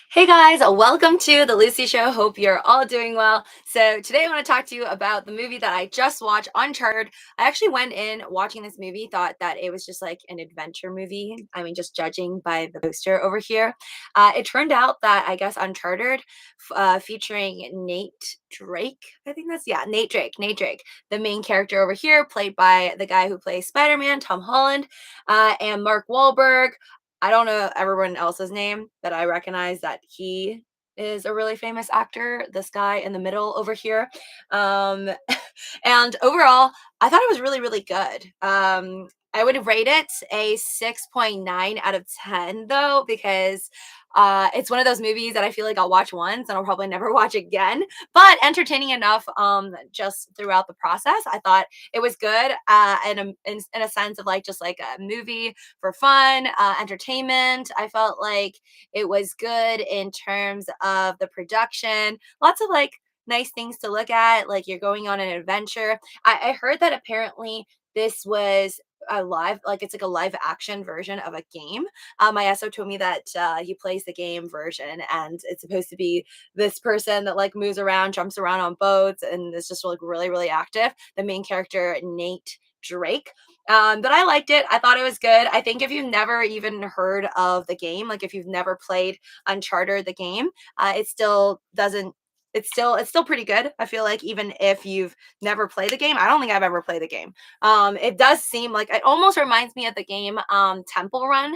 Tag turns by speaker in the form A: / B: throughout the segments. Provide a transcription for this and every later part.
A: Hey guys, welcome to the Lucy Show. Hope you're all doing well. So, today I want to talk to you about the movie that I just watched, Uncharted. I actually went in watching this movie, thought that it was just like an adventure movie. I mean, just judging by the poster over here. It turned out that I guess Uncharted, featuring Nate Drake, I think yeah, Nate Drake, the main character over here, played by the guy who plays Spider Man, Tom Holland, and Mark Wahlberg. I don't know everyone else's name, but I recognize that he is a really famous actor. This guy in the middle over here. Um, and overall, I thought it was really, really good. I would rate it a 6.9 out of 10 though, because it's one of those movies that I feel like I'll watch once and I'll probably never watch again, but entertaining enough just throughout the process. I thought it was good in a sense of like just like a movie for fun, entertainment. I felt like it was good in terms of the production. Lots of like nice things to look at. Like you're going on an adventure. I heard that apparently this was a live, like it's like a live action version of a game. My SO told me that he plays the game version, and it's supposed to be this person that like moves around, jumps around on boats, and is just like really, really active. The main character, Nate Drake. But I liked it. I thought it was good. I think if you've never even heard of the game, like if you've never played Uncharted the game, it still doesn't. It's still pretty good. I feel like even if you've never played the game, I don't think I've ever played the game. It does seem like it almost reminds me of the game Temple Run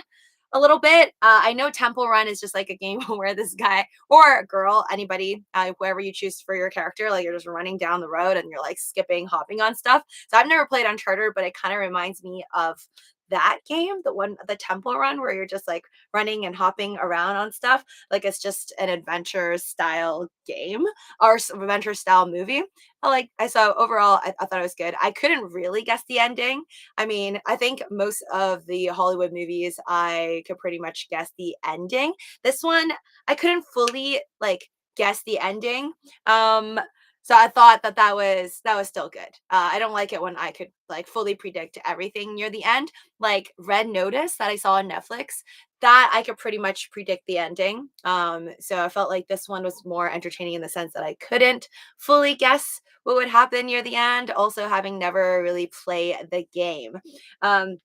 A: a little bit. I know Temple Run is just like a game where this guy or a girl, anybody, whoever you choose for your character, like you're just running down the road and you're like skipping, hopping on stuff. So I've never played Uncharted, but it kind of reminds me of that game, the Temple Run, where you're just like running and hopping around on stuff. Like it's just an adventure style game or adventure style movie. I saw overall, I thought it was good. I couldn't really guess the ending. I mean, I think most of the Hollywood movies, I could pretty much guess the ending. This one, I couldn't fully like guess the ending. Um, so I thought that that was still good. I don't like it when I could like fully predict everything near the end. Like Red Notice that I saw on Netflix, that I could pretty much predict the ending. So I felt like this one was more entertaining in the sense that I couldn't fully guess what would happen near the end. Also, having never really played the game. Um,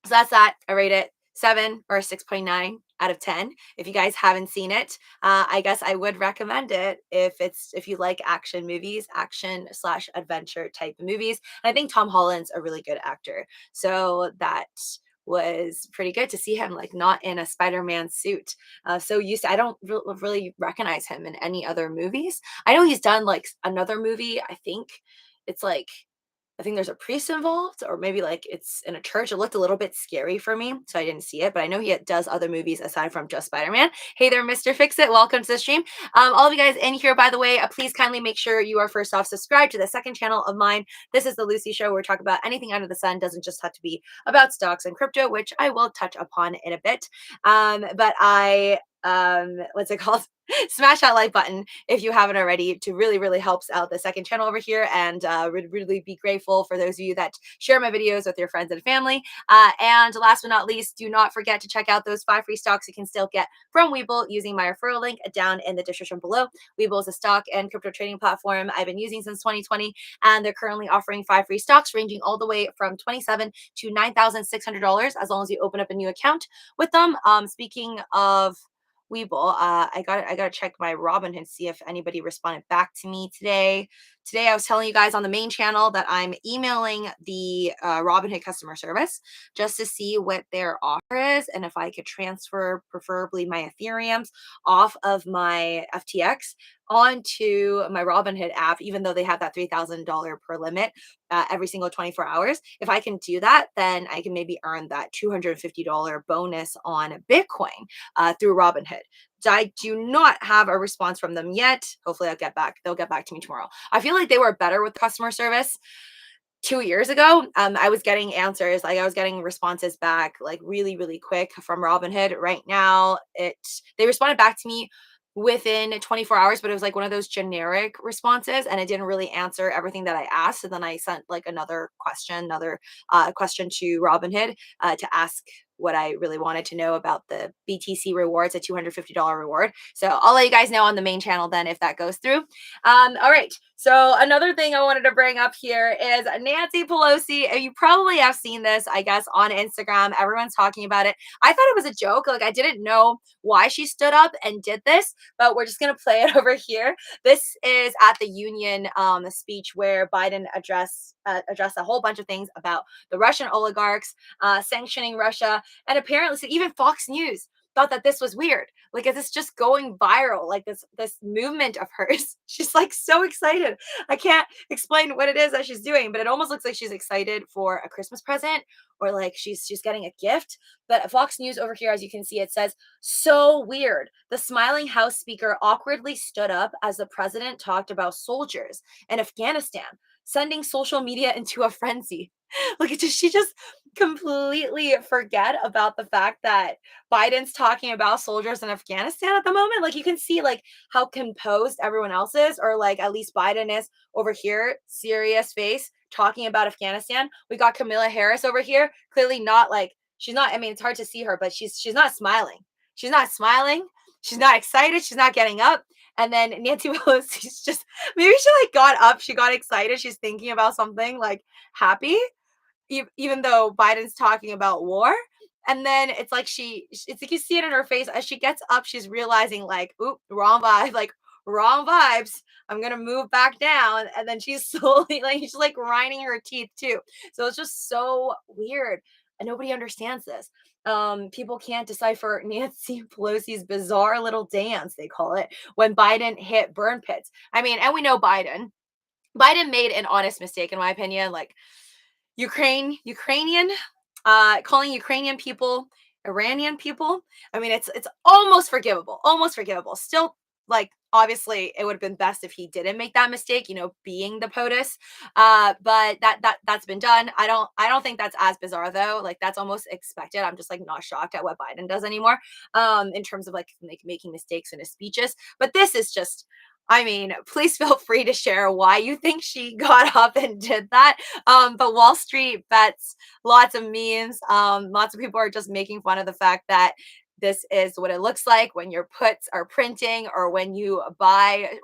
A: so that's that. I rate it 7 or 6.9 out of 10. If you guys haven't seen it, I guess I would recommend it if you like action movies, action slash adventure type of movies. And I think Tom Holland's a really good actor. So that was pretty good to see him like not in a Spider-Man suit. So used to, I don't really recognize him in any other movies. I know he's done like another movie. It's like I think there's a priest involved, or maybe like it's in a church. It looked a little bit scary for me, so I didn't see it. But I know he does other movies aside from just Spider Man. Hey there, Mr. Fix It. Welcome to the stream. All of you guys in here, by the way, please kindly make sure you are first off subscribed to the second channel of mine. This is the Lucy Show, where we talk about anything under the sun. Doesn't just have to be about stocks and crypto, which I will touch upon in a bit. But what's it called? Smash that like button if you haven't already, to really, really helps out the second channel over here, and would really be grateful for those of you that share my videos with your friends and family. And last but not least, do not forget to check out those 5 free stocks you can still get from WEBULL using my referral link down in the description below. WEBULL is a stock and crypto trading platform I've been using since 2020, and they're currently offering 5 free stocks ranging all the way from $27 to $9,600 as long as you open up a new account with them. Speaking of Webull. I gotta check my Robinhood, see if anybody responded back to me today. Today I was telling you guys on the main channel that I'm emailing the Robinhood customer service just to see what their offer is and if I could transfer preferably my Ethereums off of my FTX onto my Robinhood app, even though they have that $3,000 per limit every single 24 hours. If I can do that, then I can maybe earn that $250 bonus on Bitcoin through Robinhood. I do not have a response from them yet. Hopefully I'll get back. They'll get back to me tomorrow. I feel like they were better with customer service 2 years ago. I was getting answers, like I was getting responses back like really, really quick from Robinhood. Right now, they responded back to me within 24 hours, but it was like one of those generic responses, and it didn't really answer everything that I asked. So then I sent like another question to Robinhood to ask what I really wanted to know about the BTC rewards, a $250 reward. So I'll let you guys know on the main channel then if that goes through. All right. So another thing I wanted to bring up here is Nancy Pelosi. You probably have seen this, I guess, on Instagram. Everyone's talking about it. I thought it was a joke. Like I didn't know why she stood up and did this, but we're just gonna play it over here. This is at the Union speech where Biden addressed a whole bunch of things about the Russian oligarchs sanctioning Russia, and apparently, so even Fox News thought that this was weird. Like, is this just going viral? Like this movement of hers? She's like so excited. I can't explain what it is that she's doing, but it almost looks like she's excited for a Christmas present or like she's getting a gift. But Fox News over here, as you can see, it says, so weird. The smiling House Speaker awkwardly stood up as the president talked about soldiers in Afghanistan, sending social media into a frenzy. Look, did she just completely forget about the fact that Biden's talking about soldiers in Afghanistan at the moment? Like you can see like how composed everyone else is, or like at least Biden is over here, serious face, talking about Afghanistan. We got Camilla Harris over here, clearly not like she's not, I mean, it's hard to see her, but she's not smiling. She's not smiling. She's not excited. She's not getting up. And then Nancy Pelosi's just maybe she like got up, she got excited, she's thinking about something like happy, even though Biden's talking about war. And then it's like it's like you see it in her face as she gets up, she's realizing like, oop, wrong vibe, like wrong vibes. I'm gonna move back down. And then she's slowly like she's like grinding her teeth too. So it's just so weird. And nobody understands this. People can't decipher Nancy Pelosi's bizarre little dance, they call it, when Biden hit burn pits. I mean, and we know Biden made an honest mistake, in my opinion. Like Ukrainian, calling Ukrainian people Iranian people. I mean, it's almost forgivable, almost forgivable. Still, like obviously, it would have been best if he didn't make that mistake. You know, being the POTUS. But that's been done. I don't think that's as bizarre though. Like that's almost expected. I'm just like not shocked at what Biden does anymore. In terms of like making mistakes in his speeches. But this is just. I mean, please feel free to share why you think she got up and did that. But Wall Street bets, lots of memes. Lots of people are just making fun of the fact that this is what it looks like when your puts are printing or when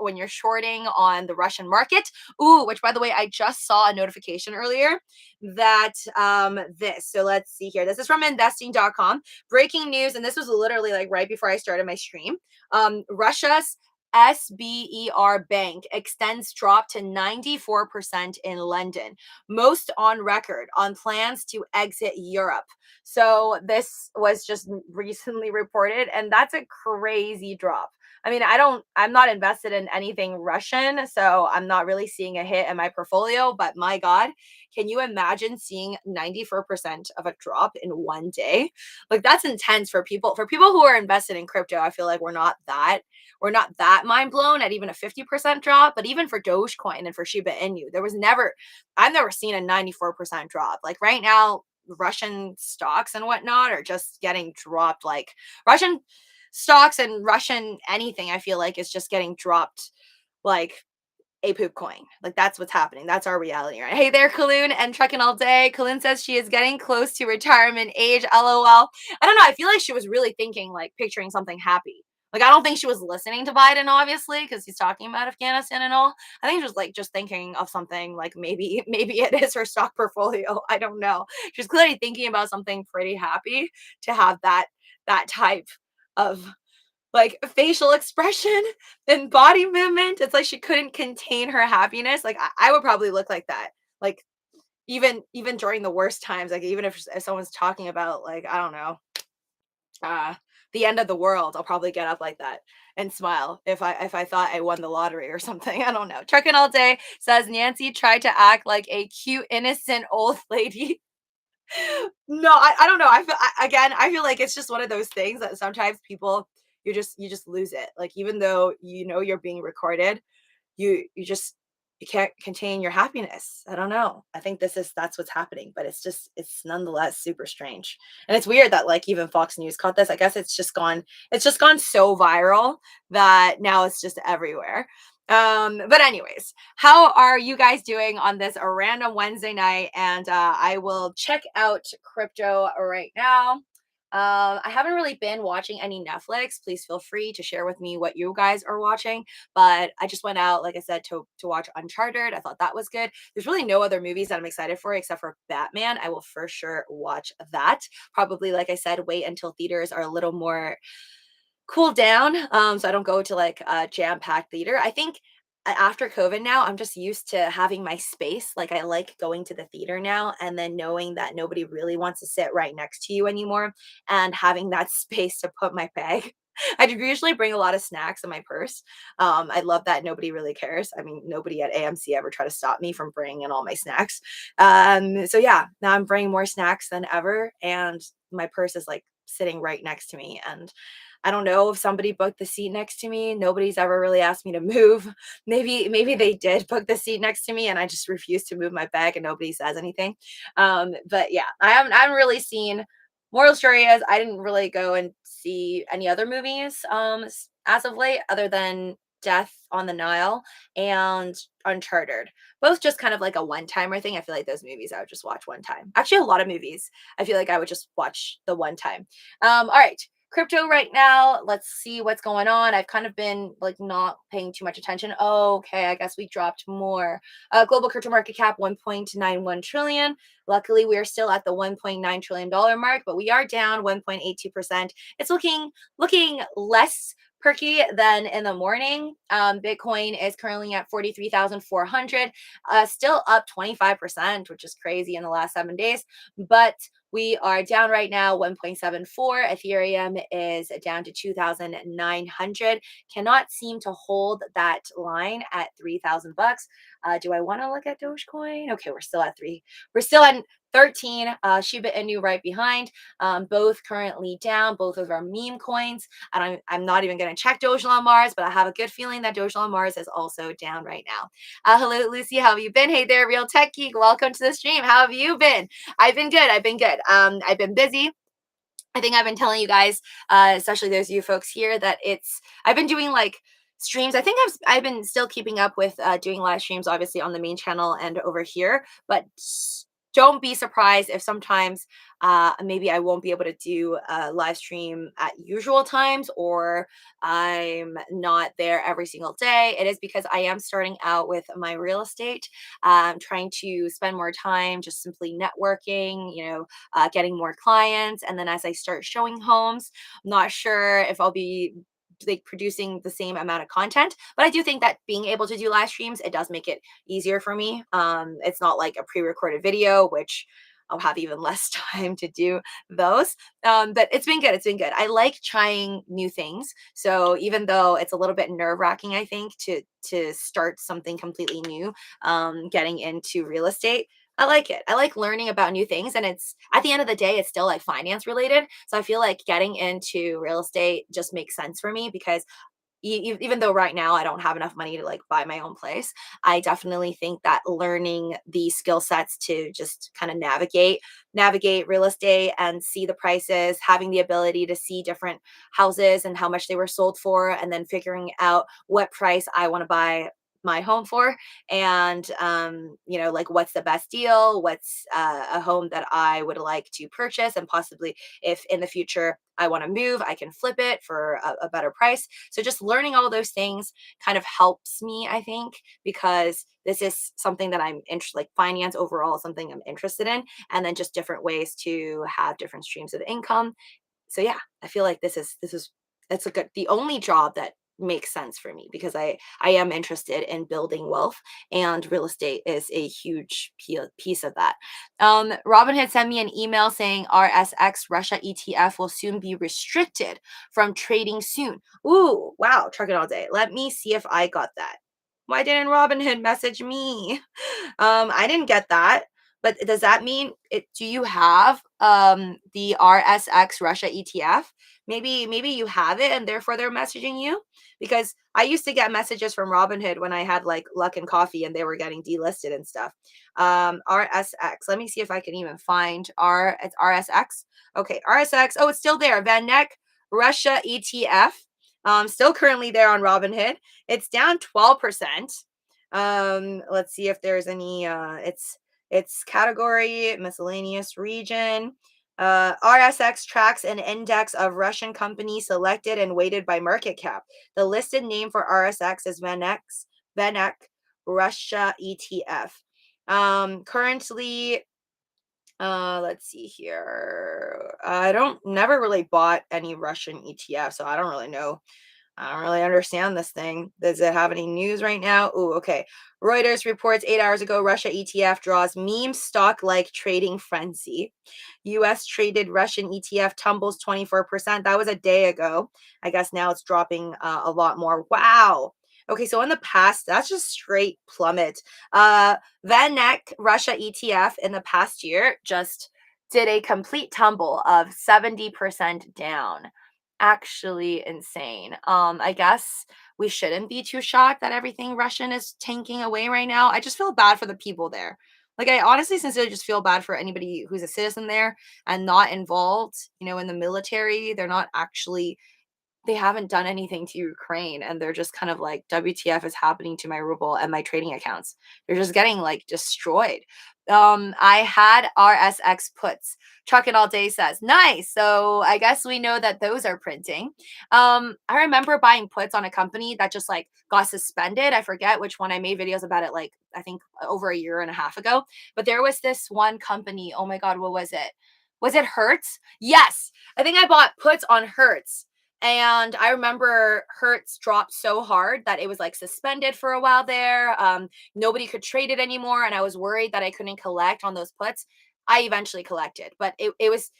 A: when you're shorting on the Russian market. Ooh, which by the way, I just saw a notification earlier that so let's see here. This is from investing.com. Breaking news, and this was literally like right before I started my stream. Russia's SBER Bank extends drop to 94% in London, most on record on plans to exit Europe. So this was just recently reported, and that's a crazy drop. I mean, I'm not invested in anything Russian, so I'm not really seeing a hit in my portfolio, but my God, can you imagine seeing 94% of a drop in one day? Like that's intense for people. For people who are invested in crypto, I feel like we're not that mind blown at even a 50% drop, but even for Dogecoin and for Shiba Inu, I've never seen a 94% drop. Like right now, Russian stocks and whatnot are just getting dropped. Like Russian stocks and Russian anything, I feel like is just getting dropped like a poop coin. Like that's what's happening. That's our reality, right? Hey there, Kaloon and trucking all day. Kaloon says she is getting close to retirement age. LOL. I don't know. I feel like she was really thinking, like picturing something happy. Like I don't think she was listening to Biden, obviously, because he's talking about Afghanistan and all. I think she was like just thinking of something like maybe it is her stock portfolio. I don't know. She's clearly thinking about something pretty happy to have that type of like facial expression and body movement. It's like she couldn't contain her happiness. Like I would probably look like that. Like even during the worst times, like even if someone's talking about like, I don't know, uh the end of the world, I'll probably get up like that and smile if I thought I won the lottery or something. I don't know. Trucking all day says Nancy tried to act like a cute, innocent old lady. No, I don't know. Again, I feel like it's just one of those things that sometimes people you just lose it. Like even though you know you're being recorded, you can't contain your happiness. I don't know. I think that's what's happening, but it's nonetheless super strange. And it's weird that like even Fox News caught this. I guess it's just gone so viral that now it's just everywhere. But anyways, how are you guys doing on this random Wednesday night? And I will check out crypto right now. I haven't really been watching any Netflix. Please feel free to share with me what you guys are watching. But I just went out, like I said, to watch Uncharted. I thought that was good. There's really no other movies that I'm excited for except for Batman. I will for sure watch that. Probably, like I said, wait until theaters are a little more cool down, so I don't go to like a jam-packed theater. I think after COVID now, I'm just used to having my space. Like I like going to the theater now and then knowing that nobody really wants to sit right next to you anymore and having that space to put my bag. I do usually bring a lot of snacks in my purse. I love that nobody really cares. I mean, nobody at AMC ever try to stop me from bringing in all my snacks. So yeah, now I'm bringing more snacks than ever, and my purse is like sitting right next to me, and I don't know if somebody booked the seat next to me. Nobody's ever really asked me to move. Maybe they did book the seat next to me and I just refused to move my bag and nobody says anything. But yeah, I haven't really seen, moral story is I didn't really go and see any other movies as of late other than Death on the Nile and Uncharted. Both just kind of like a one-timer thing. I feel like those movies I would just watch one time. Actually, a lot of movies I feel like I would just watch the one time. All right, crypto right now. Let's see what's going on. I've kind of been like not paying too much attention. Oh, okay, I guess we dropped more. Global crypto market cap 1.91 trillion. Luckily, we are still at the $1.9 trillion mark, but we are down 1.82%. It's looking less perky than in the morning. Bitcoin is currently at 43,400, still up 25%, which is crazy in the last 7 days. But we are down right now 1.74. Ethereum is down to 2,900. Cannot seem to hold that line at 3,000 bucks. Do I want to look at Dogecoin? Okay, we're still at three. We're still at 13. Shiba Inu right behind. Both currently down. Both of our meme coins. I'm not even going to check Doge on Mars, but I have a good feeling that Doge on Mars is also down right now. Hello, Lucy. How have you been? Hey there, Real Tech Geek. Welcome to the stream. How have you been? I've been good. I've been good. I've been busy. I think I've been telling you guys, especially those of you folks here, that I've been doing like streams. I think I've been still keeping up with doing live streams, obviously on the main channel and over here. But don't be surprised if sometimes maybe I won't be able to do a live stream at usual times, or I'm not there every single day. It is because I am starting out with my real estate. Trying to spend more time just simply networking, getting more clients. And then as I start showing homes, I'm not sure if I'll be like producing the same amount of content, but I do think that being able to do live streams, it does make it easier for me. It's not like a pre-recorded video, which I'll have even less time to do those. But it's been good. It's been good. I like trying new things. So even though it's a little bit nerve-wracking, I think to start something completely new, getting into real estate, I like it. I like learning about new things. And it's at the end of the day, it's still like finance related. So I feel like getting into real estate just makes sense for me because even though right now I don't have enough money to like buy my own place, I definitely think that learning the skill sets to just kind of navigate real estate and see the prices, having the ability to see different houses and how much they were sold for, and then figuring out what price I want to buy my home for, and like what's the best deal, what's a home that I would like to purchase, and possibly if in the future I want to move, I can flip it for a better price. So just learning all those things kind of helps me, I think, because this is something that I'm interested, like finance overall is something I'm interested in, and then just different ways to have different streams of income. So yeah, I feel like this is it's a good, the only job that makes sense for me because I am interested in building wealth, and real estate is a huge piece of that. Robin had sent me an email saying RSX Russia ETF will soon be restricted from trading soon. Ooh, wow, truck it all day. Let me see if I got that. Why didn't Robinhood message me? I didn't get that. But does that mean it? Do you have the RSX Russia ETF? Maybe you have it and therefore they're messaging you, because I used to get messages from Robinhood when I had like Luck and Coffee and they were getting delisted and stuff. RSX. Let me see if I can even find it's RSX. Okay, RSX. Oh, it's still there. Van Neck Russia ETF. Still currently there on Robinhood. It's down 12%. Let's see if there's any it's category, miscellaneous region. RSX tracks an index of Russian companies selected and weighted by market cap. The listed name for RSX is VanEck Russia ETF. Currently, let's see here. I don't never really bought any Russian ETF, so I don't really know. I don't really understand this thing. Does it have any news right now? Oh, okay. Reuters reports 8 hours ago Russia ETF draws meme stock like trading frenzy. US traded Russian ETF tumbles 24%. That was a day ago. I guess now it's dropping a lot more. Wow. Okay, so in the past, that's just straight plummet. Van Eck Russia ETF in the past year just did a complete tumble of 70% down. Actually insane. I guess we shouldn't be too shocked that everything Russian is tanking away right now. I just feel bad for the people there. Like, I honestly sincerely just feel bad for anybody who's a citizen there and not involved, in the military. They're not actually, they haven't done anything to Ukraine, and they're just kind of like, WTF is happening to my ruble and my trading accounts. They're just getting like destroyed. I had RSX puts. Trucking all day says, nice. So I guess we know that those are printing. I remember buying puts on a company that just like got suspended. I forget which one. I made videos about it like I think over a year and a half ago. But there was this one company. Oh my God, what was it? Was it Hertz? Yes. I think I bought puts on Hertz. And I remember Hertz dropped so hard that it was like suspended for a while there. Nobody could trade it anymore. And I was worried that I couldn't collect on those puts. I eventually collected, but it was,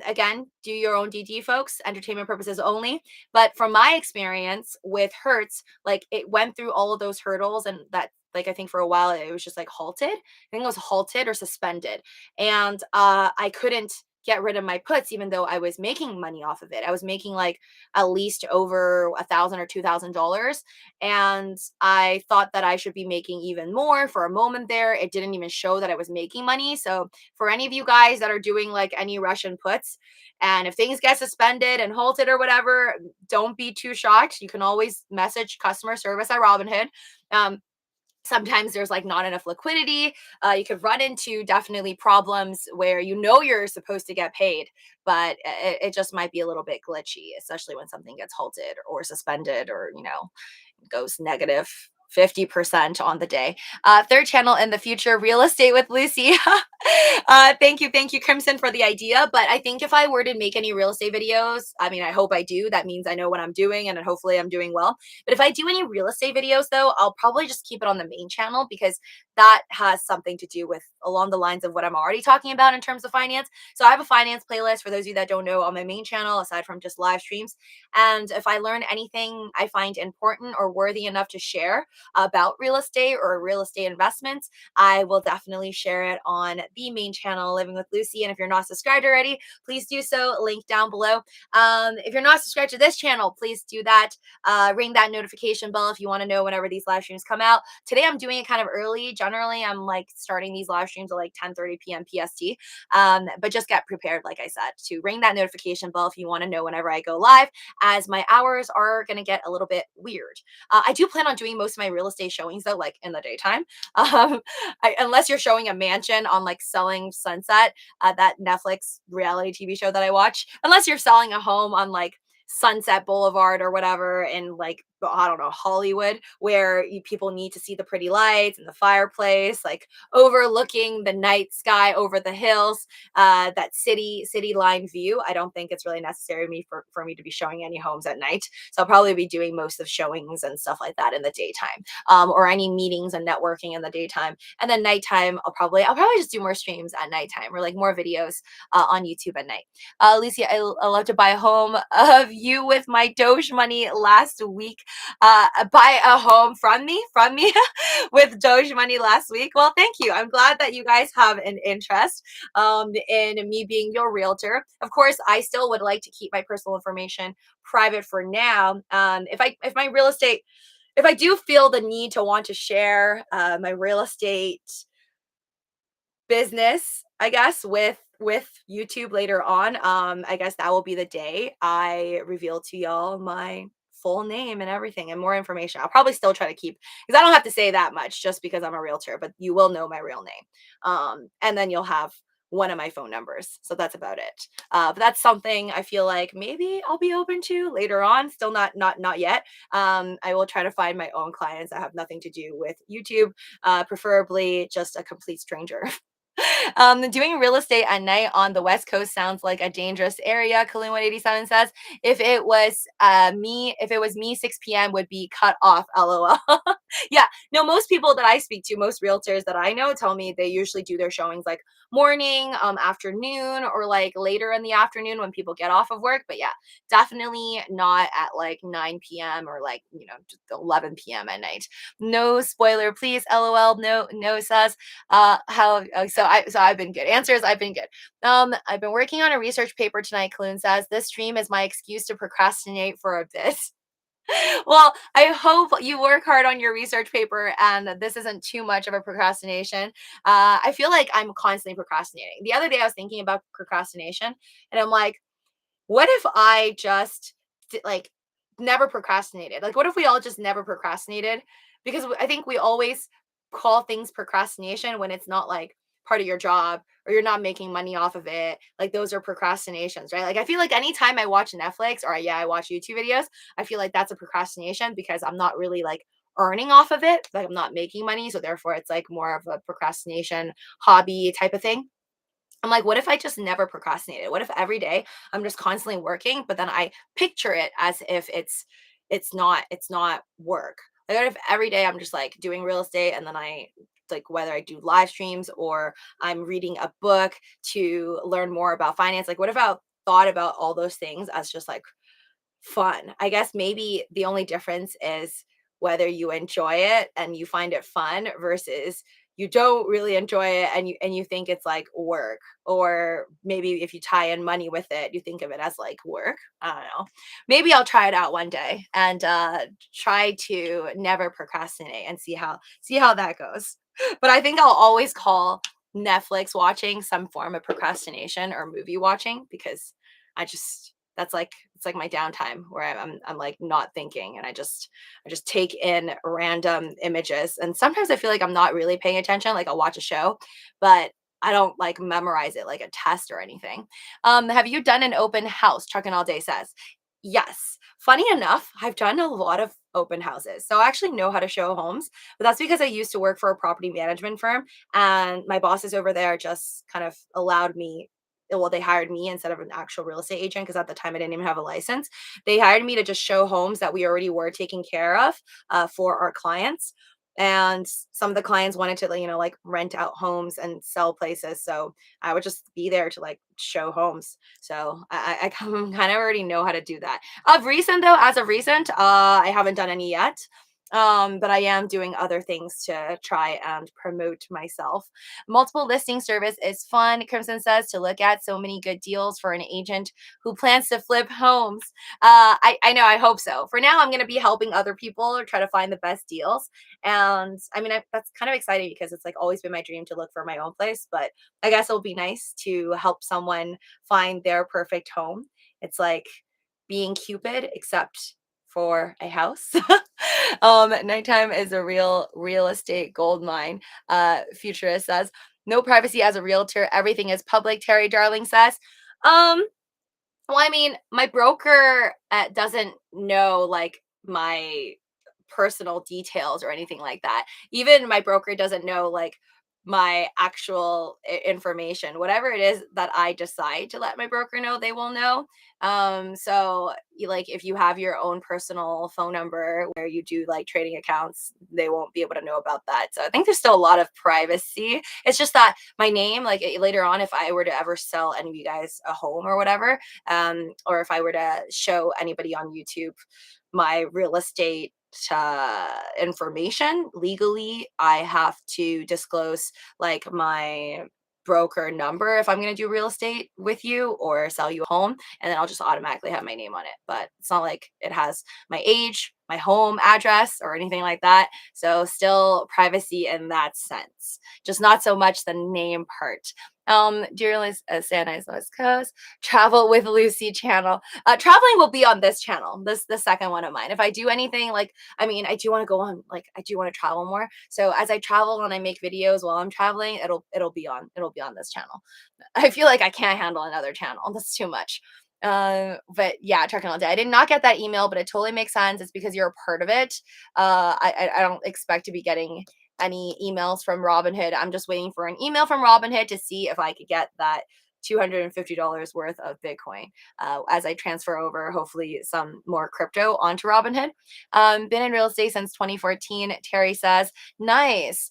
A: again, do your own DD, folks, entertainment purposes only. But from my experience with Hertz, like it went through all of those hurdles, and that, like, I think for a while it was just like halted. I think it was halted or suspended. And I couldn't get rid of my puts even though I was making money off of it. I was making like at least over $1,000 or $2,000, and I thought that I should be making even more. For a moment there, it didn't even show that I was making money. So for any of you guys that are doing like any Russian puts, and if things get suspended and halted or whatever, don't be too shocked. You can always message customer service at Robinhood. Sometimes there's like not enough liquidity. You could run into definitely problems where you're supposed to get paid, but it just might be a little bit glitchy, especially when something gets halted or suspended, or goes negative 50% on the day. Third channel in the future, real estate with Lucy. Thank you, Crimson, for the idea. But I think if I were to make any real estate videos, I mean, I hope I do. That means I know what I'm doing, and then hopefully I'm doing well. But if I do any real estate videos, though, I'll probably just keep it on the main channel, because that has something to do with along the lines of what I'm already talking about in terms of finance. So I have a finance playlist, for those of you that don't know, on my main channel, aside from just live streams. And if I learn anything I find important or worthy enough to share about real estate or real estate investments, I will definitely share it on the main channel, Living with Lucy. And if you're not subscribed already, please do so. Link down below. If you're not subscribed to this channel, please do that. Ring that notification bell if you want to know whenever these live streams come out. Today I'm doing it kind of early. Generally, I'm like starting these live streams at like 10:30 p.m. PST. But just get prepared, like I said, to ring that notification bell if you want to know whenever I go live, as my hours are going to get a little bit weird. I do plan on doing most of my real estate showings though, like in the daytime. Um, unless you're showing a mansion on like Selling Sunset, that Netflix reality TV show that I watch, unless you're selling a home on like Sunset Boulevard or whatever in like, I don't know, Hollywood, where people need to see the pretty lights and the fireplace, like overlooking the night sky over the hills, that city line view. I don't think it's really necessary for me to be showing any homes at night. So I'll probably be doing most of showings and stuff like that in the daytime, or any meetings and networking in the daytime. And then nighttime, I'll probably just do more streams at nighttime, or like more videos on YouTube at night. Lucy, I love to buy a home of you with my Doge money last week. Buy a home from me with Doge money last week. Well, thank you. I'm glad that you guys have an interest in me being your realtor. Of course, I still would like to keep my personal information private for now. If I do feel the need to want to share my real estate business, I guess, with YouTube later on, I guess that will be the day I reveal to y'all my full name and everything and more information. I'll probably still try to keep, because I don't have to say that much just because I'm a realtor, but you will know my real name. And then you'll have one of my phone numbers. So that's about it. But that's something I feel like maybe I'll be open to later on. Still not yet. I will try to find my own clients that have nothing to do with YouTube, preferably just a complete stranger. Doing real estate at night on the West Coast sounds like a dangerous area. Kalin 187 says, if it was me, 6 p.m. would be cut off. LOL. Yeah, no, most people that I speak to, most realtors that I know tell me they usually do their showings like morning, afternoon, or like later in the afternoon when people get off of work. But yeah, definitely not at like 9 p.m. or like, just 11 p.m. at night. No spoiler, please. LOL. No, no, says. I've been good. Answers, I've been good. I've been working on a research paper tonight. Kaloon says this stream is my excuse to procrastinate for a bit. Well, I hope you work hard on your research paper and this isn't too much of a procrastination. I feel like I'm constantly procrastinating. The other day I was thinking about procrastination and I'm like, what if I just like never procrastinated? Like, what if we all just never procrastinated? Because I think we always call things procrastination when it's not like part of your job or you're not making money off of it. Like, those are procrastinations, right? Like, I feel like anytime I watch Netflix or I watch YouTube videos, I feel like that's a procrastination because I'm not really like earning off of it. Like, I'm not making money. So, therefore, it's like more of a procrastination hobby type of thing. I'm like, what if I just never procrastinated? What if every day I'm just constantly working, but then I picture it as if it's not work. Like, what if every day I'm just like doing real estate and then I like whether I do live streams or I'm reading a book to learn more about finance. Like, what if I thought about all those things as just like fun? I guess maybe the only difference is whether you enjoy it and you find it fun versus you don't really enjoy it and you think it's like work, or maybe if you tie in money with it you think of it as like work. I don't know, maybe I'll try it out one day and try to never procrastinate and see how that goes. But I think I'll always call Netflix watching some form of procrastination or movie watching because I just that's like it's like my downtime where I'm like not thinking and I just take in random images. And sometimes I feel like I'm not really paying attention. Like, I'll watch a show, but I don't like memorize it like a test or anything. Have you done an open house? Trucking all day says. Yes. Funny enough, I've done a lot of open houses. So I actually know how to show homes, but that's because I used to work for a property management firm and my bosses over there just kind of allowed me, well, they hired me instead of an actual real estate agent because at the time I didn't even have a license. They hired me to just show homes that we already were taking care of for our clients. And some of the clients wanted to, like rent out homes and sell places. So I would just be there to like show homes. So I kind of already know how to do that. As of recent, I haven't done any yet. But I am doing other things to try and promote myself. Multiple listing service is fun, Crimson says, to look at. So many good deals for an agent who plans to flip homes. I know, I hope so. For now, I'm going to be helping other people try to find the best deals. And I mean, that's kind of exciting because it's like always been my dream to look for my own place. But I guess it'll be nice to help someone find their perfect home. It's like being Cupid, except for a house. Nighttime is a real estate gold mine. Futurist says, no privacy as a realtor. Everything is public. Terry Darling says, um, well, I mean, my broker doesn't know like my personal details or anything like that. Even my broker doesn't know like my actual information. Whatever it is that I decide to let my broker know, they will know. So like if you have your own personal phone number where you do like trading accounts, they won't be able to know about that. So I think there's still a lot of privacy. It's just that my name, like later on, if I were to ever sell any of you guys a home or whatever, or if I were to show anybody on YouTube my real estate information legally, I have to disclose like my broker number if I'm going to do real estate with you or sell you a home, and then I'll just automatically have my name on it. But it's not like it has my age, my home address or anything like that. So still privacy in that sense, just not so much the name part. Dear Santa West Coast, travel with Luci channel. Traveling will be on this channel, this the second one of mine. If I do anything like, I mean, I do want to go on, like, I do want to travel more. So as I travel and I make videos while I'm traveling, it'll be on this channel. I feel like I can't handle another channel. That's too much. But yeah, trucking all day. I did not get that email, but it totally makes sense. It's because you're a part of it. I don't expect to be getting any emails from Robinhood. I'm just waiting for an email from Robinhood to see if I could get that $250 worth of Bitcoin as I transfer over, hopefully, some more crypto onto Robinhood. Been in real estate since 2014, Terry says. Nice.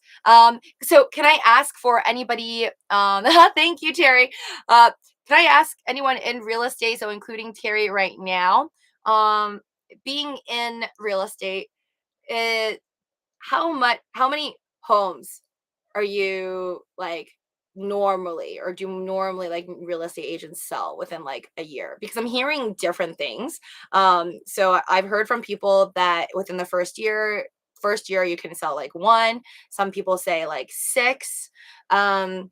A: So can I ask for anybody? Thank you, Terry. Can I ask anyone in real estate, so including Terry right now, um, being in real estate, it, how many homes are you like normally, or do normally, like, real estate agents sell within like a year? Because I'm hearing different things. So I've heard from people that within the first year you can sell like one. Some people say like six. Um,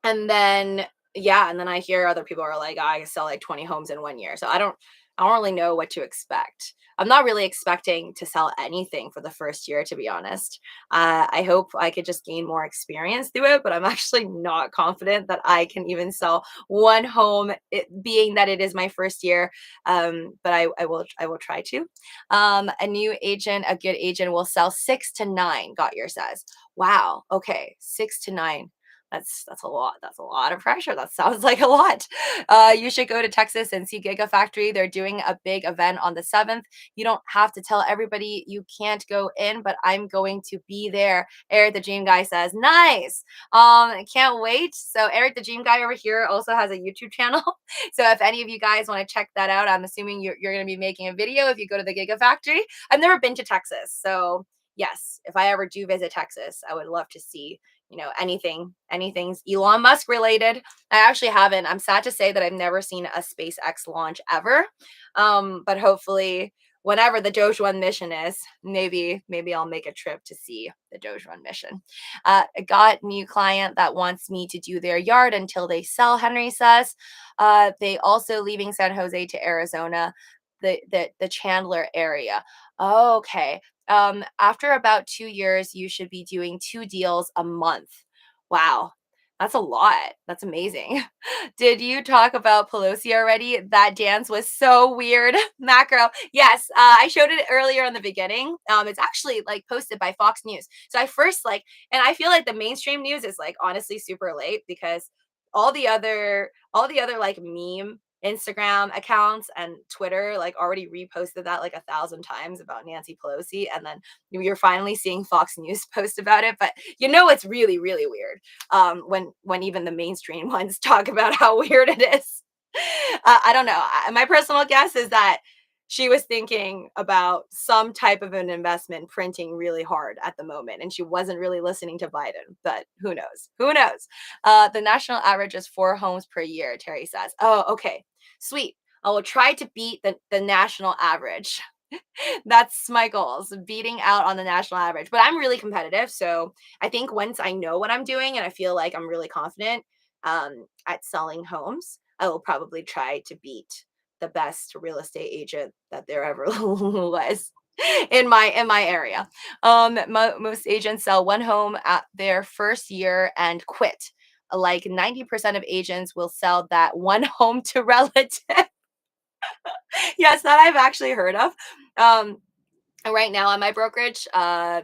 A: and then, yeah, and then I hear other people are like, I sell like 20 homes in 1 year. So I don't really know what to expect. I'm not really expecting to sell anything for the first year, to be honest. I hope I could just gain more experience through it, but I'm actually not confident that I can even sell one home, it, being that it is my first year. But I will try to. A new agent, a good agent, will sell 6 to 9. Got your says. Wow. Okay, 6 to 9. That's a lot. That's a lot of pressure. That sounds like a lot. You should go to Texas and see Gigafactory. They're doing a big event on the 7th. You don't have to tell everybody you can't go in, but I'm going to be there. Eric the Dream Guy says, nice. Can't wait. So Eric the Dream Guy over here also has a YouTube channel. So if any of you guys want to check that out, I'm assuming you're going to be making a video if you go to the Gigafactory. I've never been to Texas, so yes, if I ever do visit Texas, I would love to see, anything's Elon Musk related. I actually haven't. I'm sad to say that I've never seen a SpaceX launch ever. But hopefully, whenever the Doge One mission is, maybe I'll make a trip to see the Doge One mission. I got new client that wants me to do their yard until they sell, Henry says. They also leaving San Jose to Arizona, the Chandler area. Okay. After about 2 years, you should be doing 2 deals a month. Wow, that's a lot. That's amazing. Did you talk about Pelosi already? That dance was so weird. Macro. Yes, I showed it earlier in the beginning. It's actually like posted by Fox News. So I first like, and I feel like the mainstream news is like honestly super late, because all the other like meme Instagram accounts and Twitter like already reposted that like 1,000 times about Nancy Pelosi, and then you're finally seeing Fox News post about it. But it's really, really weird when even the mainstream ones talk about how weird it is. I don't know. My personal guess is that she was thinking about some type of an investment printing really hard at the moment, and she wasn't really listening to Biden. But who knows? Who knows? The national average is 4 homes per year, Terry says. Oh, okay. Sweet. I will try to beat the national average. That's my goals, beating out on the national average. But I'm really competitive. So I think once I know what I'm doing and I feel like I'm really confident at selling homes, I will probably try to beat the best real estate agent that there ever was in my area. Most agents sell one home at their first year and quit. Like 90% of agents will sell that one home to relatives. Yes, that I've actually heard of. Um, right now at my brokerage,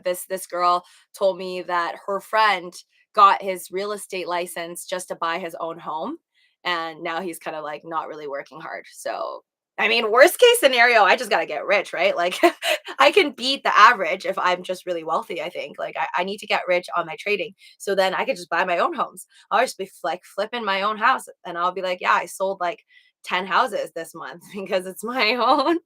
A: this girl told me that her friend got his real estate license just to buy his own home, and now he's kind of like not really working hard. So I mean, worst case scenario, I just got to get rich, right? Like I can beat the average if I'm just really wealthy. I think like I need to get rich on my trading, so then I could just buy my own homes. I'll just be like flipping my own house, and I'll be like, yeah, I sold like 10 houses this month because it's my own.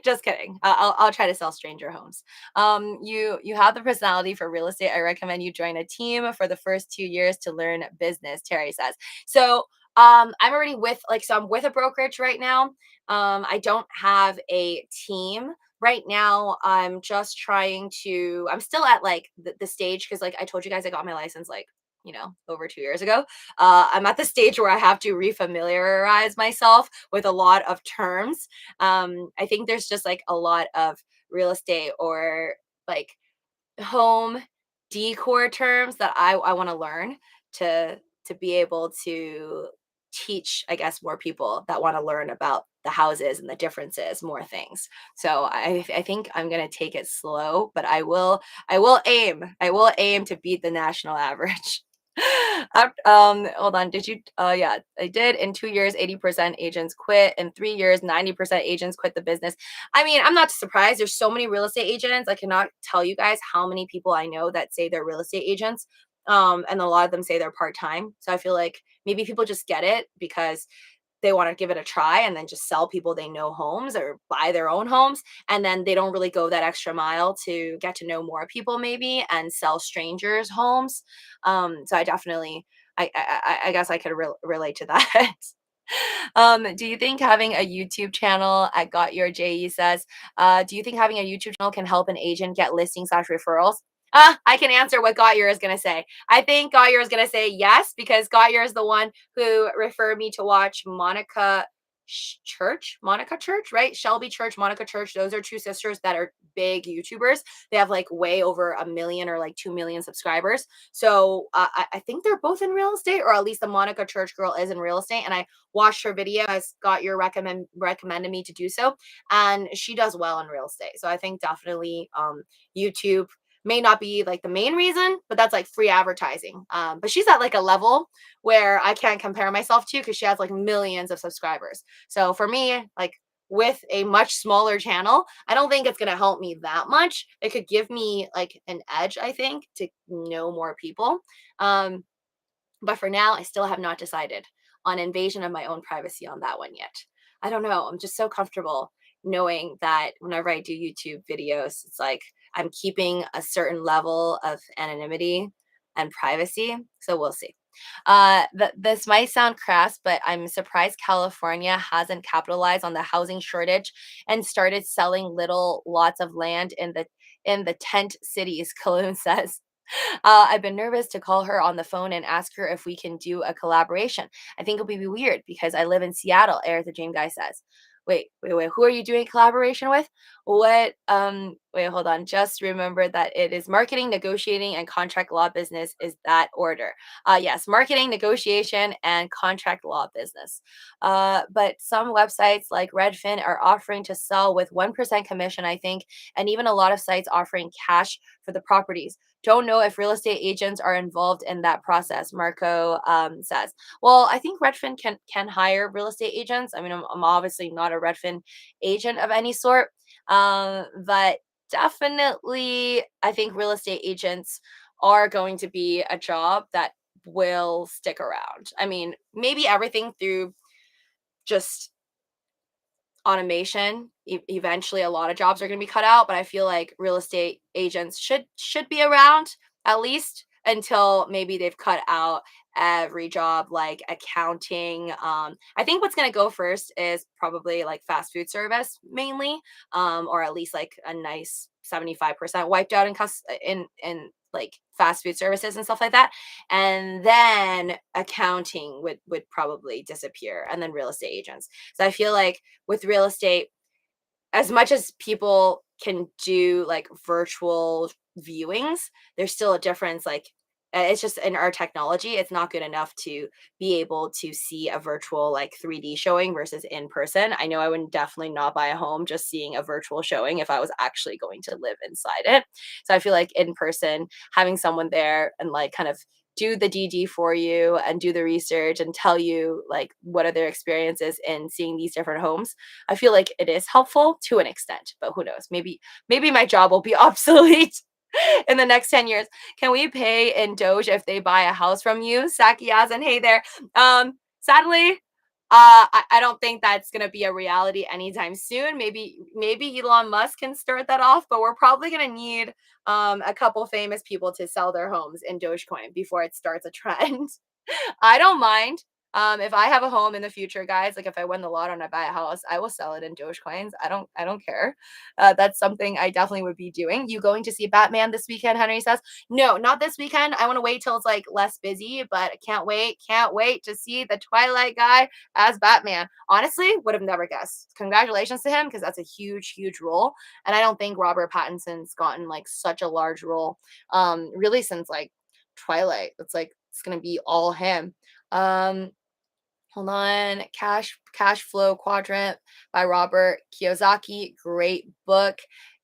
A: Just kidding. I'll try to sell stranger homes. You have the personality for real estate. I recommend you join a team for the first 2 years to learn business, Terry says. So I'm already with, like, so I'm with a brokerage right now. I don't have a team right now I'm just trying to, I'm still at like the stage, because like I told you guys, I got my license like, over 2 years ago. I'm at the stage where I have to refamiliarize myself with a lot of terms. I think there's just like a lot of real estate or like home decor terms that I want to learn to be able to teach, I guess, more people that want to learn about the houses and the differences, more things. So I think I'm gonna take it slow, but I will aim to beat the national average. Hold on. Did you? Yeah, I did. In 2 years, 80% agents quit. In 3 years, 90% agents quit the business. I mean, I'm not surprised. There's so many real estate agents. I cannot tell you guys how many people I know that say they're real estate agents. And a lot of them say they're part time. So I feel like maybe people just get it because they want to give it a try and then just sell people they know homes or buy their own homes, and then they don't really go that extra mile to get to know more people maybe and sell strangers homes. So I definitely, I guess I could relate to that. Do you think having a YouTube channel, at Got Your JE says, do you think having a YouTube channel can help an agent get listings/referrals? I can answer what Got Your is going to say. I think Got Your is going to say yes, because Got Your is the one who referred me to watch Monica Church, right? Shelby Church, Monica Church. Those are two sisters that are big YouTubers. They have like way over 1 million or like 2 million subscribers. So I think they're both in real estate, or at least the Monica Church girl is in real estate. And I watched her video as Got Your recommended me to do so, and she does well in real estate. So I think definitely YouTube may not be like the main reason, but that's like free advertising. But she's at like a level where I can't compare myself to, because she has like millions of subscribers. So for me, like with a much smaller channel, I don't think it's going to help me that much. It could give me like an edge, I think, to know more people. Um, but for now, I still have not decided on invasion of my own privacy on that one yet. I don't know. I'm just so comfortable knowing that whenever I do YouTube videos, it's like I'm keeping a certain level of anonymity and privacy. So we'll see. This might sound crass, but I'm surprised California hasn't capitalized on the housing shortage and started selling little lots of land in the tent cities. Cologne says. I've been nervous to call her on the phone and ask her if we can do a collaboration. I think it'll be weird because I live in Seattle, Eric the Dream Guy says. Wait. Who are you doing collaboration with? What? Wait, hold on. Just remember that it is marketing, negotiating, and contract law business is that order. Yes, marketing, negotiation, and contract law business. But some websites like Redfin are offering to sell with 1% commission, I think, and even a lot of sites offering cash for the properties. Don't know if real estate agents are involved in that process, Marco says. Well, I think Redfin can hire real estate agents. I mean, I'm obviously not a Redfin agent of any sort, but definitely I think real estate agents are going to be a job that will stick around. I mean, maybe everything through just automation, eventually a lot of jobs are going to be cut out, but I feel like real estate agents should be around, at least until maybe they've cut out every job like accounting. I think what's going to go first is probably like fast food service mainly, or at least like a nice 75% wiped out in like fast food services and stuff like that, and then accounting would probably disappear, and then real estate agents. So I feel like with real estate, as much as people can do like virtual viewings, there's still a difference. Like it's just in our technology, it's not good enough to be able to see a virtual like 3D showing versus in person. I know I would definitely not buy a home just seeing a virtual showing if I was actually going to live inside it. So I feel like in person, having someone there and like kind of do the DD for you and do the research and tell you like what are their experiences in seeing these different homes, I feel like it is helpful to an extent, but who knows? Maybe my job will be obsolete in the next 10 years. Can we pay in Doge if they buy a house from you? Saki and hey there. Sadly, I don't think that's gonna be a reality anytime soon. Maybe Elon Musk can start that off, but we're probably gonna need a couple famous people to sell their homes in Dogecoin before it starts a trend. I don't mind. If I have a home in the future, guys, like if I win the lotto and I buy a house, I will sell it in Dogecoins. I don't care. That's something I definitely would be doing. You going to see Batman this weekend? Henry says, no, not this weekend. I want to wait till it's like less busy, but I can't wait to see the Twilight guy as Batman. Honestly, would have never guessed. Congratulations to him because that's a huge, huge role. And I don't think Robert Pattinson's gotten like such a large role, really since like Twilight. It's like it's gonna be all him. Um, Hold on. Cash Flow Quadrant by Robert Kiyosaki. Great book.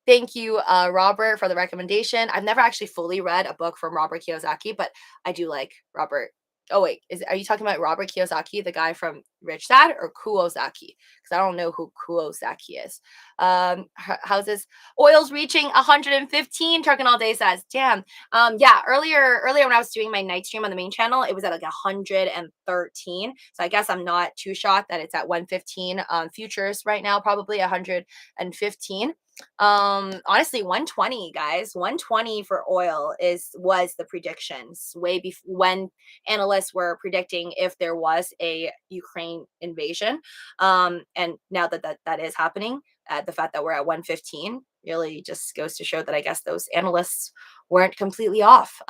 A: Thank you, Robert, for the recommendation. I've never actually fully read a book from Robert Kiyosaki, but I do like Robert. Oh wait, are you talking about Robert Kiyosaki, the guy from Rich Dad, or Kuosaki? Because I don't know who Kuosaki is. How's this? Oil's reaching 115. Trucking all day says, damn. Yeah, earlier when I was doing my night stream on the main channel, it was at like 113. So I guess I'm not too shocked that it's at 115. Futures right now probably 115. Honestly, 120, guys. 120 for oil was the predictions way before, when analysts were predicting if there was a Ukraine invasion. And now that is happening, the fact that we're at 115 really just goes to show that I guess those analysts weren't completely off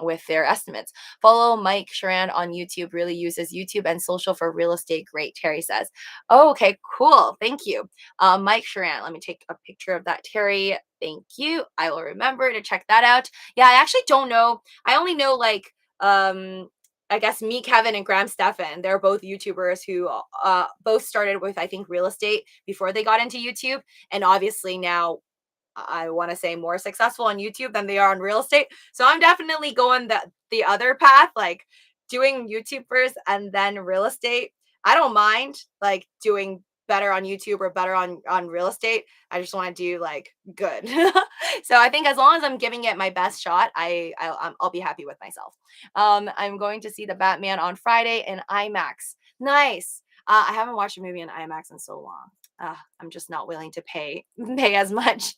A: with their estimates. Follow Mike Sharan on YouTube. Really uses YouTube and social for real estate. Great, Terry says. Oh, okay, cool. Thank you. Mike Sharan. Let me take a picture of that, Terry. Thank you. I will remember to check that out. Yeah, I actually don't know. I only know like I guess me, Kevin, and Graham Stephan. They're both YouTubers who both started with, I think, real estate before they got into YouTube. And obviously now I want to say more successful on YouTube than they are on real estate. So I'm definitely going the other path, like doing YouTube first and then real estate. I don't mind like doing better on YouTube or better on real estate. I just want to do like good. So I think as long as I'm giving it my best shot, I'll be happy with myself. I'm going to see the Batman on Friday in IMAX. Nice. I haven't watched a movie in IMAX in so long. I'm just not willing to pay as much.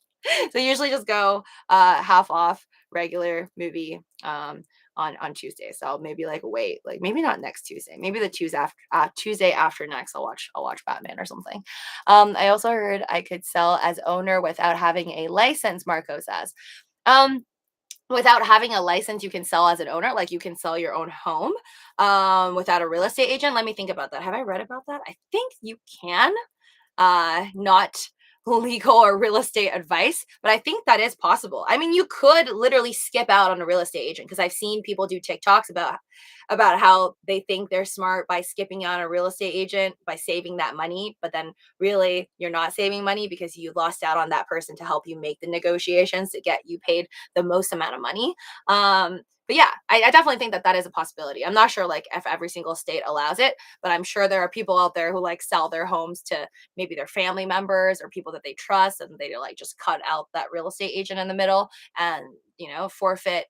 A: So usually just go half off regular movie on Tuesday. So I'll maybe like wait, like maybe not next Tuesday, maybe the Tuesday after next. I'll watch Batman or something. I also heard I could sell as owner without having a license. Marco says. Um, Without having a license, you can sell as an owner, like you can sell your own home without a real estate agent. Let me think about that. Have I read about that? I think you can. Not legal or real estate advice, but I think that is possible. I mean, you could literally skip out on a real estate agent because I've seen people do TikToks about how they think they're smart by skipping out on a real estate agent by saving that money, but then really you're not saving money because you lost out on that person to help you make the negotiations to get you paid the most amount of money. But yeah, I definitely think that is a possibility. I'm not sure like if every single state allows it, but I'm sure there are people out there who like sell their homes to maybe their family members or people that they trust, and they like just cut out that real estate agent in the middle and forfeit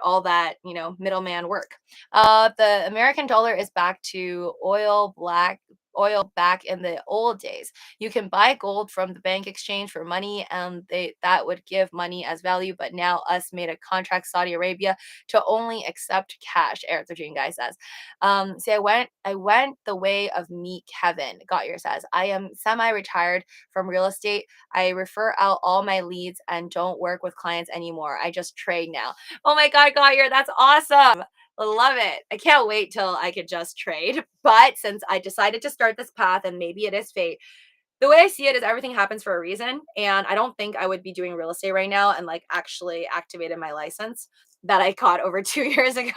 A: all that middleman work. The American dollar is back to oil back in the old days. You can buy gold from the bank exchange for money, and that would give money as value. But now us made a contract Saudi Arabia to only accept cash. Eric the Dream Guy says. See, I went the way of me, Kevin. Gotyer says, I am semi-retired from real estate. I refer out all my leads and don't work with clients anymore. I just trade now. Oh my God, Gotyer, that's awesome. Love it. I can't wait till I could just trade. But since I decided to start this path, and maybe it is fate, the way I see it is everything happens for a reason. And I don't think I would be doing real estate right now and like actually activated my license that I caught over 2 years ago.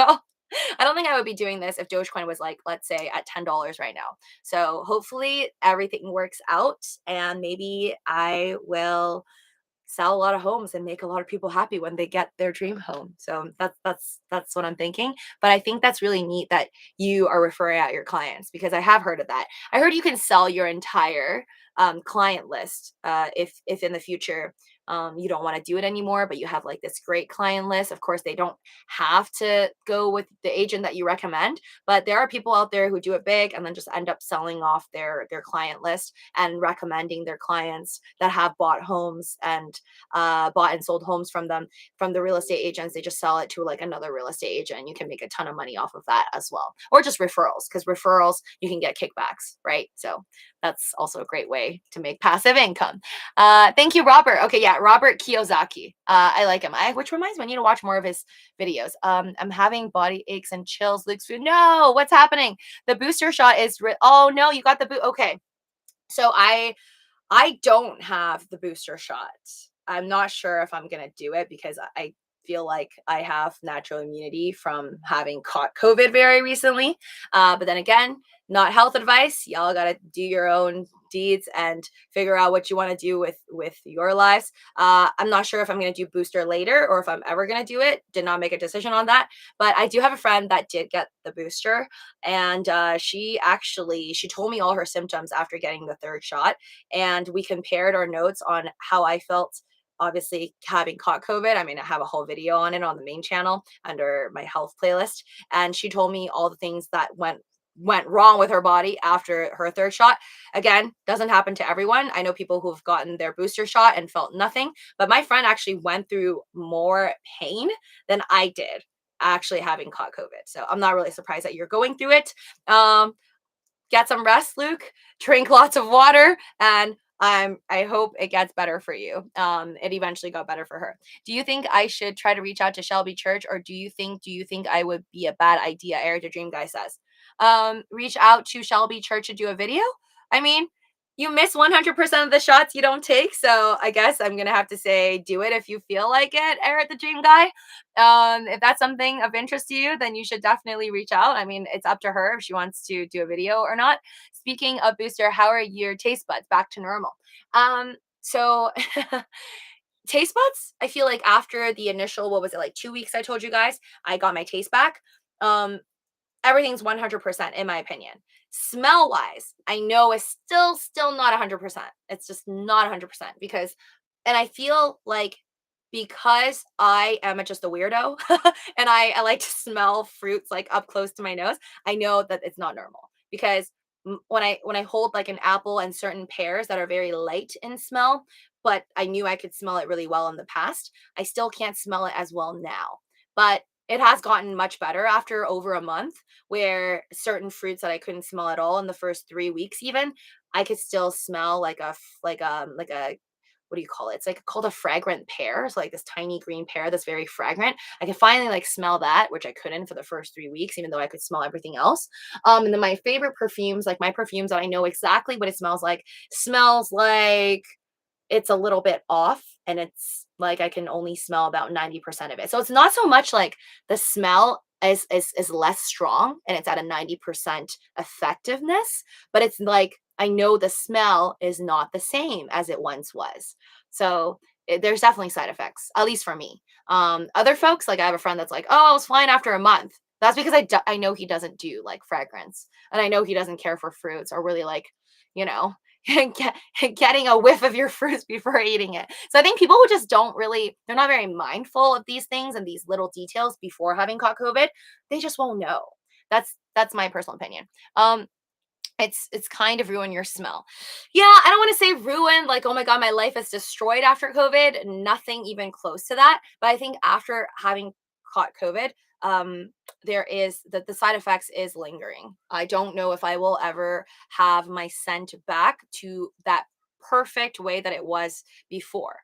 A: I don't think I would be doing this if Dogecoin was like, let's say, at $10 right now. So hopefully everything works out and maybe I will sell a lot of homes and make a lot of people happy when they get their dream home. So that's what I'm thinking. But I think that's really neat that you are referring out your clients because I have heard of that. I heard you can sell your entire client list. If in the future you don't want to do it anymore, but you have like this great client list. Of course, they don't have to go with the agent that you recommend, but there are people out there who do it big and then just end up selling off their client list and recommending their clients that have bought homes and bought and sold homes from them, from the real estate agents. They just sell it to like another real estate agent. You can make a ton of money off of that as well, or just referrals, because referrals you can get kickbacks, right? So that's also a great way to make passive income. Thank you, Robert. Okay, yeah, Robert Kiyosaki. I like him. Which reminds me, I need to watch more of his videos. I'm having body aches and chills. Luke's food. No, what's happening? The booster shot is. Oh no, you got the boot. Okay, so I don't have the booster shot. I'm not sure if I'm going to do it because I feel like I have natural immunity from having caught COVID very recently. But then again, not health advice. Y'all got to do your own deeds and figure out what you want to do with your lives. I'm not sure if I'm going to do booster later or if I'm ever going to do it. Did not make a decision on that. But I do have a friend that did get the booster, and she told me all her symptoms after getting the third shot, and we compared our notes on how I felt, obviously having caught COVID. I mean, I have a whole video on it on the main channel under my health playlist. And she told me all the things that went wrong with her body after her third shot. Again, doesn't happen to everyone. I know people who've gotten their booster shot and felt nothing, but my friend actually went through more pain than I did actually having caught COVID. So I'm not really surprised that you're going through it. Get some rest, Luke. Drink lots of water, and I hope it gets better for you. It eventually got better for her. Do you think I should try to reach out to Shelby Church, or do you think I would be a bad idea? Eric the Dream Guy says. Reach out to Shelby Church to do a video. I mean, you miss 100% of the shots you don't take, so I guess I'm gonna have to say do it if you feel like it, Eric the Dream Guy. If that's something of interest to you, then you should definitely reach out. I mean, it's up to her if she wants to do a video or not. Speaking of booster, how are your taste buds? Back to normal. So taste buds, I feel like after the initial, what was it, like 2 weeks I told you guys, I got my taste back. Um, Everything's 100% in my opinion. Smell wise, I know it's still not 100%. It's just not 100% because, and I feel like because I am just a weirdo and I like to smell fruits like up close to my nose, I know that it's not normal because when I hold like an apple and certain pears that are very light in smell, but I knew I could smell it really well in the past, I still can't smell it as well now. But it has gotten much better after over a month, where certain fruits that I couldn't smell at all in the first 3 weeks, even I could still smell like a what do you call it? It's like called a fragrant pear. So like this tiny green pear that's very fragrant. I can finally like smell that, which I couldn't for the first 3 weeks, even though I could smell everything else. And then my favorite perfumes, like my perfumes that I know exactly what it smells like it's a little bit off, and it's like I can only smell about 90% of it. So it's not so much like the smell is less strong and it's at a 90% effectiveness, but it's like I know the smell is not the same as it once was. So there's definitely side effects, at least for me. Other folks, like I have a friend that's like, oh, I was fine after a month. That's because I know he doesn't do like fragrance, and I know he doesn't care for fruits or really like, you know, getting a whiff of your fruits before eating it. So I think people who just don't really, they're not very mindful of these things and these little details before having caught COVID, they just won't know. That's my personal opinion. It's kind of ruin your smell. Yeah, I don't want to say ruined, like, oh my God, my life is destroyed after COVID. Nothing even close to that. But I think after having caught COVID, there is that the side effects is lingering. I don't know if I will ever have my scent back to that perfect way that it was before.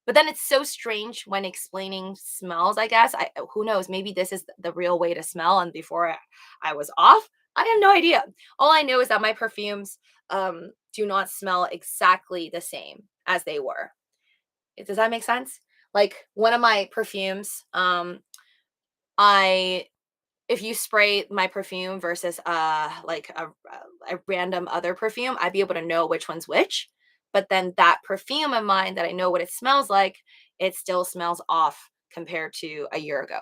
A: But then it's so strange when explaining smells, I guess. Who knows, maybe this is the real way to smell, and before I was off. I have no idea. All I know is that my perfumes do not smell exactly the same as they were. Does that make sense? Like one of my perfumes, I if you spray my perfume versus like a random other perfume, I'd be able to know which one's which. But then that perfume of mine that I know what it smells like, it still smells off compared to a year ago.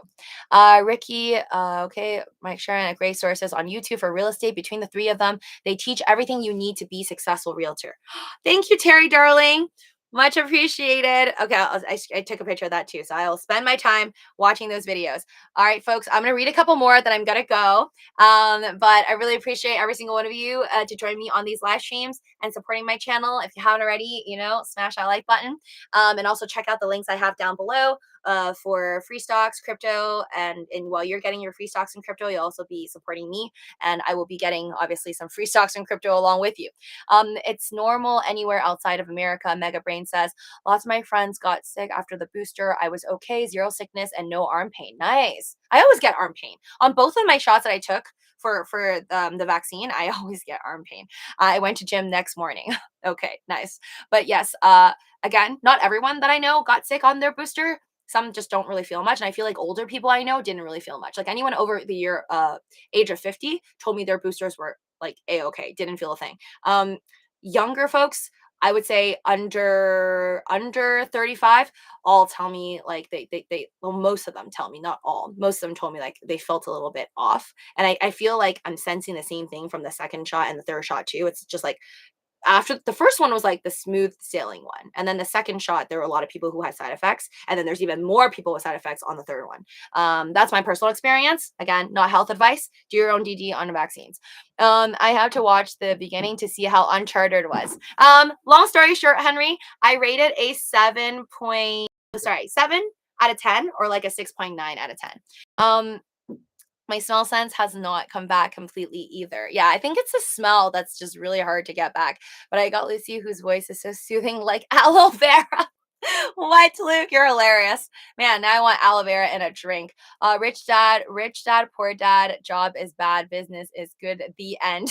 A: Ricky, okay, Mike Sharon, a great sources on YouTube for real estate. Between the three of them, they teach everything you need to be successful realtor. Thank you, Terry, darling. Much appreciated. Okay, I took a picture of that too. So I'll spend my time watching those videos. All right, folks, I'm going to read a couple more, then I'm going to go. But I really appreciate every single one of you to join me on these live streams and supporting my channel. If you haven't already, smash that like button. And also check out the links I have down below for free stocks, crypto. And while you're getting your free stocks and crypto, you'll also be supporting me. And I will be getting, obviously, some free stocks and crypto along with you. It's normal anywhere outside of America. Mega Brain says, lots of my friends got sick after the booster. I was okay, zero sickness and no arm pain. Nice. I always get arm pain on both of my shots that I took for the vaccine. I always get arm pain. I went to gym next morning. Okay, nice. But yes, again, not everyone that I know got sick on their booster. Some just don't really feel much. And I feel like older people I know didn't really feel much. Like anyone over the age of 50 told me their boosters were like a-okay, didn't feel a thing. Younger folks, I would say under 35, all tell me like well, most of them tell me, not all, most of them told me like they felt a little bit off. And I feel like I'm sensing the same thing from the second shot and the third shot too. It's just like after the first one was like the smooth sailing one, and then the second shot there were a lot of people who had side effects, and then there's even more people with side effects on the third one. That's my personal experience. Again, not health advice. Do your own DD on the vaccines. I have to watch the beginning to see how Uncharted was. Long story short, Henry, I rated a 7 out of 10, or like a 6.9 out of 10. My smell sense has not come back completely either. Yeah, I think it's the smell that's just really hard to get back. But I got Lucy, whose voice is so soothing, like aloe vera. What, Luke? You're hilarious. Man, now I want aloe vera in a drink. Rich dad, poor dad, job is bad, business is good, the end.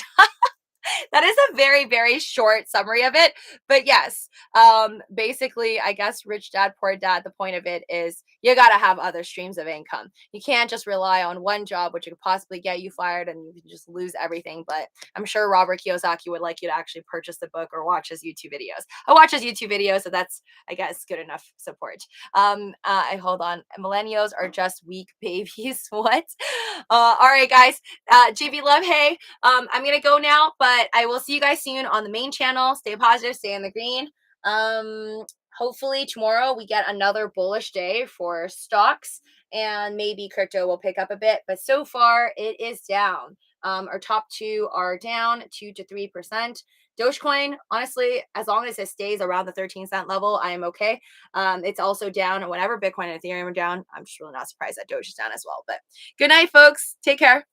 A: That is a very, very short summary of it. But yes, basically, I guess rich dad, poor dad, the point of it is you got to have other streams of income. You can't just rely on one job, which could possibly get you fired and you can just lose everything. But I'm sure Robert Kiyosaki would like you to actually purchase the book or watch his YouTube videos. I watch his YouTube videos, so that's, I guess, good enough support. I hold on. Millennials are just weak babies. What? All right, guys. GB Love, hey, I'm gonna go now, but I will see you guys soon on the main channel. Stay positive, stay in the green. Hopefully tomorrow we get another bullish day for stocks and maybe crypto will pick up a bit, but so far it is down. Our top two are down 2 to 3%. Dogecoin, honestly, as long as it stays around the 13-cent level, I am okay. It's also down, and whenever Bitcoin and Ethereum are down, I'm just really not surprised that Doge is down as well. But good night, folks. Take care.